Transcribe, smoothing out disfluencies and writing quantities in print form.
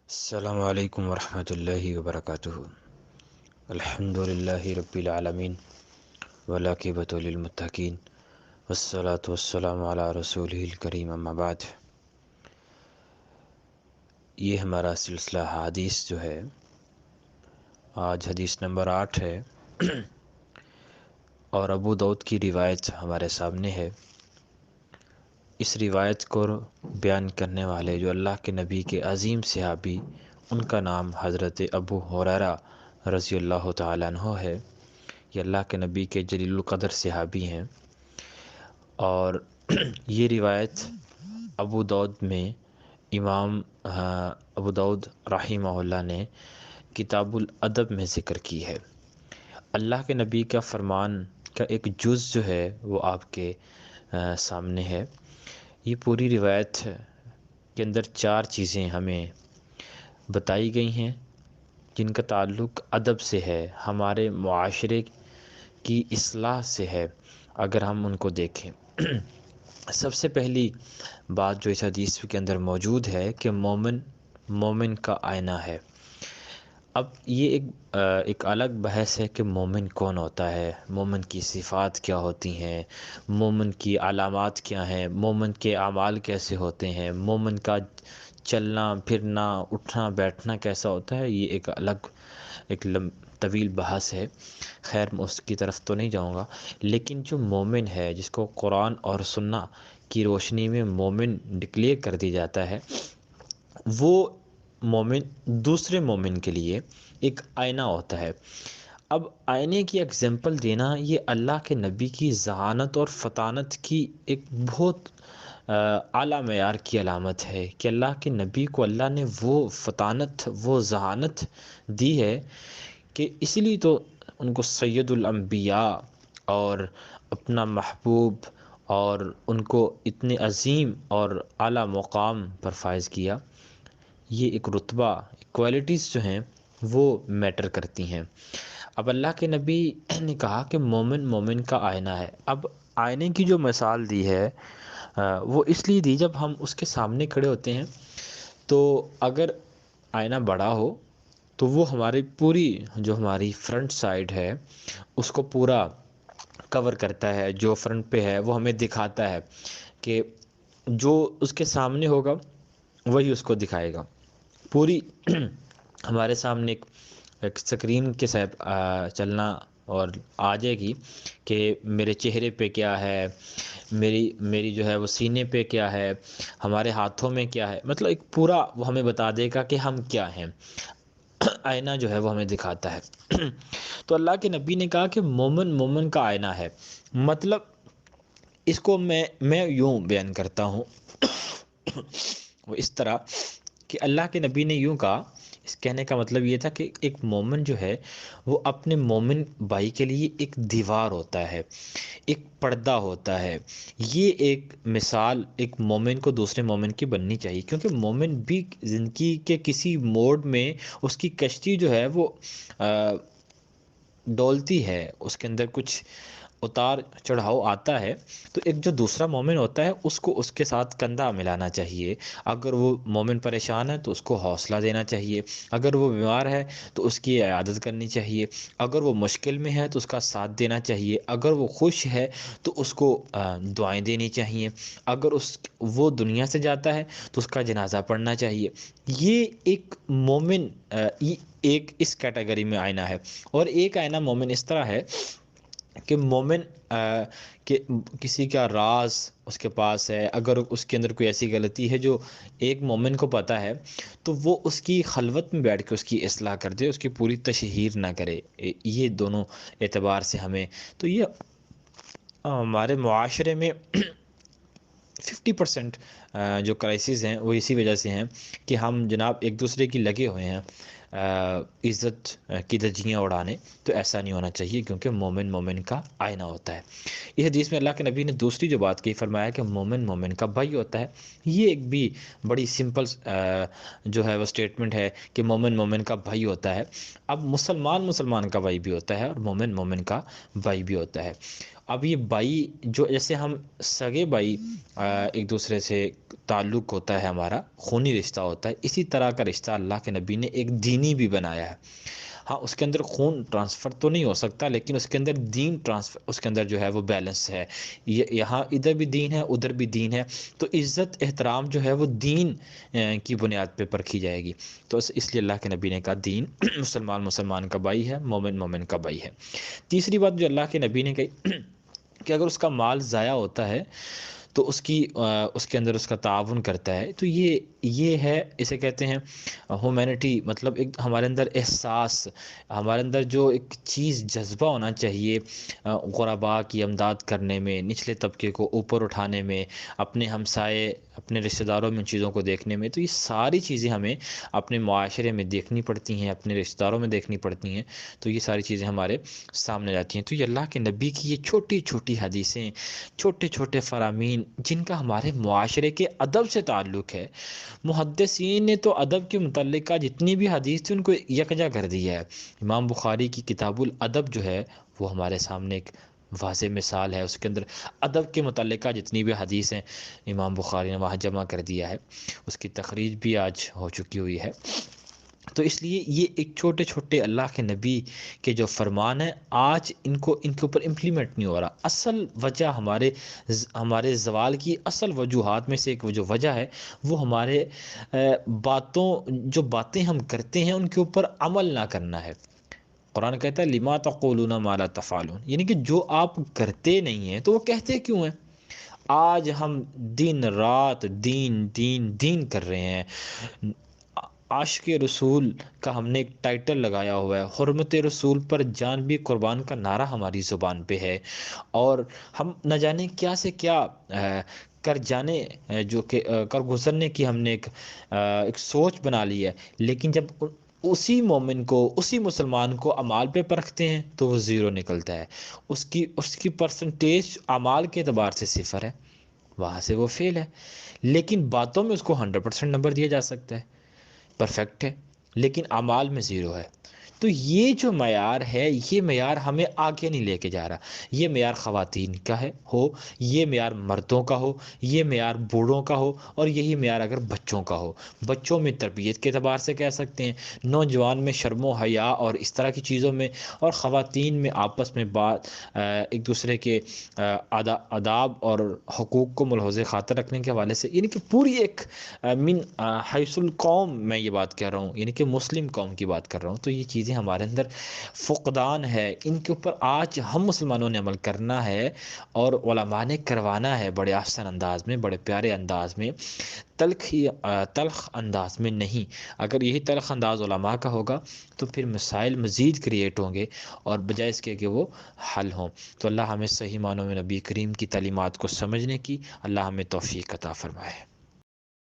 السلام علیکم ورحمۃ اللہ وبرکاتہ۔ الحمد للہ رب العالمین والعاقبۃ للمتقین والصلاة والسلام علی رسولہ الکریم، اما بعد۔ یہ ہمارا سلسلہ حدیث جو ہے، آج حدیث نمبر 8 ہے اور ابو داؤد کی روایت ہمارے سامنے ہے۔ اس روایت کو بیان کرنے والے جو اللہ کے نبی کے عظیم صحابی، ان کا نام حضرت ابو ہریرہ رضی اللہ تعالیٰ عنہ ہے۔ یہ اللہ کے نبی کے جلیل القدر صحابی ہیں، اور یہ روایت ابو داؤد میں امام ابو داؤد رحمہ اللہ نے کتاب الادب میں ذکر کی ہے۔ اللہ کے نبی کا فرمان کا ایک جز جو ہے وہ آپ کے سامنے ہے۔ یہ پوری روایت کے اندر 4 چیزیں ہمیں بتائی گئی ہیں جن کا تعلق ادب سے ہے، ہمارے معاشرے کی اصلاح سے ہے۔ اگر ہم ان کو دیکھیں، سب سے پہلی بات جو اس حدیث کے اندر موجود ہے کہ مومن کا آئینہ ہے۔ اب یہ ایک الگ بحث ہے کہ مومن کون ہوتا ہے، مومن کی صفات کیا ہوتی ہیں، مومن کی علامات کیا ہیں، مومن کے اعمال کیسے ہوتے ہیں، مومن کا چلنا پھرنا اٹھنا بیٹھنا کیسا ہوتا ہے۔ یہ ایک الگ طویل بحث ہے، خیر میں اس کی طرف تو نہیں جاؤں گا۔ لیکن جو مومن ہے، جس کو قرآن اور سنہ کی روشنی میں مومن ڈکلیئر کر دی جاتا ہے، وہ مومن دوسرے مومن کے لیے ایک آئینہ ہوتا ہے۔ اب آئینے کی ایگزامپل دینا یہ اللہ کے نبی کی ذہانت اور فطانت کی ایک بہت اعلیٰ معیار کی علامت ہے کہ اللہ کے نبی کو اللہ نے وہ فطانت، وہ ذہانت دی ہے کہ اسی لیے تو ان کو سید الانبیاء اور اپنا محبوب اور ان کو اتنے عظیم اور اعلیٰ مقام پر فائز کیا۔ یہ ایک رتبہ، کوالٹیز جو ہیں وہ میٹر کرتی ہیں۔ اب اللہ کے نبی نے کہا کہ مومن کا آئینہ ہے۔ اب آئینے کی جو مثال دی ہے وہ اس لیے دی، جب ہم اس کے سامنے کھڑے ہوتے ہیں تو اگر آئینہ بڑا ہو تو وہ ہماری پوری جو ہماری فرنٹ سائڈ ہے اس کو پورا کور کرتا ہے، جو فرنٹ پہ ہے وہ ہمیں دکھاتا ہے کہ جو اس کے سامنے ہوگا وہی اس کو دکھائے گا۔ پوری ہمارے سامنے ایک سکرین کے ساتھ چلنا اور آ جائے گی کہ میرے چہرے پہ کیا ہے، میری جو ہے وہ سینے پہ کیا ہے، ہمارے ہاتھوں میں کیا ہے، مطلب ایک پورا وہ ہمیں بتا دے گا کہ ہم کیا ہیں۔ آئینہ جو ہے وہ ہمیں دکھاتا ہے۔ تو اللہ کے نبی نے کہا کہ مومن کا آئینہ ہے۔ مطلب اس کو میں یوں بیان کرتا ہوں وہ اس طرح کہ اللہ کے نبی نے یوں کہا، اس کہنے کا مطلب یہ تھا کہ ایک مومن جو ہے وہ اپنے مومن بھائی کے لیے ایک دیوار ہوتا ہے، ایک پردہ ہوتا ہے۔ یہ ایک مثال ایک مومن کو دوسرے مومن کی بننی چاہیے، کیونکہ مومن بھی زندگی کے کسی موڑ میں اس کی کشتی جو ہے وہ ڈولتی ہے، اس کے اندر کچھ اتار چڑھاؤ آتا ہے، تو ایک جو دوسرا مومن ہوتا ہے اس کو اس کے ساتھ کندھا ملانا چاہیے۔ اگر وہ مومن پریشان ہے تو اس کو حوصلہ دینا چاہیے، اگر وہ بیمار ہے تو اس کی عیادت کرنی چاہیے، اگر وہ مشکل میں ہے تو اس کا ساتھ دینا چاہیے، اگر وہ خوش ہے تو اس کو دعائیں دینی چاہیے، اگر وہ دنیا سے جاتا ہے تو اس کا جنازہ پڑھنا چاہیے۔ یہ ایک مومن ایک اس کیٹیگری میں آئینہ ہے۔ اور ایک آئینہ مومن اس طرح ہے کہ مومن کہ کسی کا راز اس کے پاس ہے، اگر اس کے اندر کوئی ایسی غلطی ہے جو ایک مومن کو پتہ ہے تو وہ اس کی خلوت میں بیٹھ کے اس کی اصلاح کر دے، اس کی پوری تشہیر نہ کرے۔ یہ دونوں اعتبار سے ہمیں تو یہ ہمارے معاشرے میں 50% جو کرائسس ہیں وہ اسی وجہ سے ہیں کہ ہم جناب ایک دوسرے کی لگے ہوئے ہیں عزت کی دھجیاں اڑانے۔ تو ایسا نہیں ہونا چاہیے، کیونکہ مومن کا آئینہ ہوتا ہے۔ اس حدیث میں اللہ کے نبی نے دوسری جو بات کی، فرمایا کہ مومن کا بھائی ہوتا ہے۔ یہ ایک بھی بڑی سمپل جو ہے وہ سٹیٹمنٹ ہے کہ مومن کا بھائی ہوتا ہے۔ اب مسلمان کا بھائی بھی ہوتا ہے اور مومن کا بھائی بھی ہوتا ہے۔ اب یہ بھائی جو جیسے ہم سگے بھائی ایک دوسرے سے تعلق ہوتا ہے، ہمارا خونی رشتہ ہوتا ہے، اسی طرح کا رشتہ اللہ کے نبی نے ایک دینی بھی بنایا ہے۔ ہاں اس کے اندر خون ٹرانسفر تو نہیں ہو سکتا، لیکن اس کے اندر دین ٹرانسفر، اس کے اندر جو ہے وہ بیلنس ہے، یہاں ادھر بھی دین ہے ادھر بھی دین ہے، تو عزت احترام جو ہے وہ دین کی بنیاد پہ پرکھی جائے گی۔ تو اس لیے اللہ کے نبی نے کہا دین مسلمان مسلمان کا بھائی ہے، مومن مومن کا بھائی ہے۔ تیسری بات جو اللہ کے نبی نے کہی کہ اگر اس کا مال ضائع ہوتا ہے تو اس کے اندر اس کا تعاون کرتا ہے، تو یہ ہے، اسے کہتے ہیں ہیومینٹی، مطلب ایک ہمارے اندر احساس، ہمارے اندر جو ایک چیز جذبہ ہونا چاہیے غرباء کی امداد کرنے میں، نچلے طبقے کو اوپر اٹھانے میں، اپنے ہمسائے اپنے رشتہ داروں میں ان چیزوں کو دیکھنے میں، تو یہ ساری چیزیں ہمیں اپنے معاشرے میں دیکھنی پڑتی ہیں، اپنے رشتہ داروں میں دیکھنی پڑتی ہیں، تو یہ ساری چیزیں ہمارے سامنے جاتی ہیں۔ تو یہ اللہ کے نبی کی یہ چھوٹی چھوٹی حدیثیں، چھوٹے چھوٹے فرامین، جن کا ہمارے معاشرے کے ادب سے تعلق ہے، محدثین نے تو ادب کے متعلقہ جتنی بھی حدیث تھی ان کو یکجا کر دیا ہے۔ امام بخاری کی کتاب الادب جو ہے وہ ہمارے سامنے ایک واضح مثال ہے، اس کے اندر ادب کے متعلقہ جتنی بھی حدیث ہیں امام بخاری نے وہاں جمع کر دیا ہے، اس کی تخریج بھی آج ہو چکی ہوئی ہے۔ تو اس لیے یہ ایک چھوٹے چھوٹے اللہ کے نبی کے جو فرمان ہیں، آج ان کے اوپر امپلیمنٹ نہیں ہو رہا۔ اصل وجہ ہمارے زوال کی اصل وجوہات میں سے ایک جو وجہ ہے وہ ہمارے جو باتیں ہم کرتے ہیں ان کے اوپر عمل نہ کرنا ہے۔ قرآن کہتا ہے لما تقولون ما لا تفعلون، یعنی کہ جو آپ کرتے نہیں ہیں تو وہ کہتے کیوں ہیں؟ آج ہم دن رات دین دین دین کر رہے ہیں، عاشق رسول کا ہم نے ایک ٹائٹل لگایا ہوا ہے، حرمت رسول پر جان بھی قربان کا نعرہ ہماری زبان پہ ہے، اور ہم نہ جانے کیا سے کیا کر جانے جو کہ کر گزرنے کی ہم نے ایک سوچ بنا لی ہے، لیکن جب اسی مومن کو، اسی مسلمان کو اعمال پہ پرکھتے ہیں تو وہ زیرو نکلتا ہے، اس کی پرسنٹیج اعمال کے اعتبار سے صفر ہے، وہاں سے وہ فیل ہے، لیکن باتوں میں اس کو 100% نمبر دیا جا سکتا ہے، پرفیکٹ ہے، لیکن اعمال میں زیرو ہے۔ تو یہ جو معیار ہے، یہ معیار ہمیں آگے نہیں لے کے جا رہا۔ یہ معیار خواتین کا ہو، یہ معیار مردوں کا ہو، یہ معیار بوڑھوں کا ہو، اور یہی معیار اگر بچوں کا ہو، بچوں میں تربیت کے اعتبار سے کہہ سکتے ہیں، نوجوان میں شرم و حیا اور اس طرح کی چیزوں میں، اور خواتین میں آپس میں بات ایک دوسرے کے آداب اور حقوق کو ملحوظ خاطر رکھنے کے حوالے سے، یعنی کہ پوری ایک من حیث القوم میں یہ بات کہہ رہا ہوں، یعنی کہ مسلم قوم کی بات کر رہا ہوں، تو یہ چیزیں ہمارے اندر فقدان ہے، ان کے اوپر آج ہم مسلمانوں نے عمل کرنا ہے، اور علماء نے کروانا ہے بڑے آسان انداز میں، بڑے پیارے انداز میں، تلخ انداز میں نہیں۔ اگر یہی تلخ انداز علماء کا ہوگا تو پھر مسائل مزید کریٹ ہوں گے، اور بجائے اس کے کہ وہ حل ہوں۔ تو اللہ ہمیں صحیح معنوں میں نبی کریم کی تعلیمات کو سمجھنے کی اللہ ہمیں توفیق عطا فرمائے۔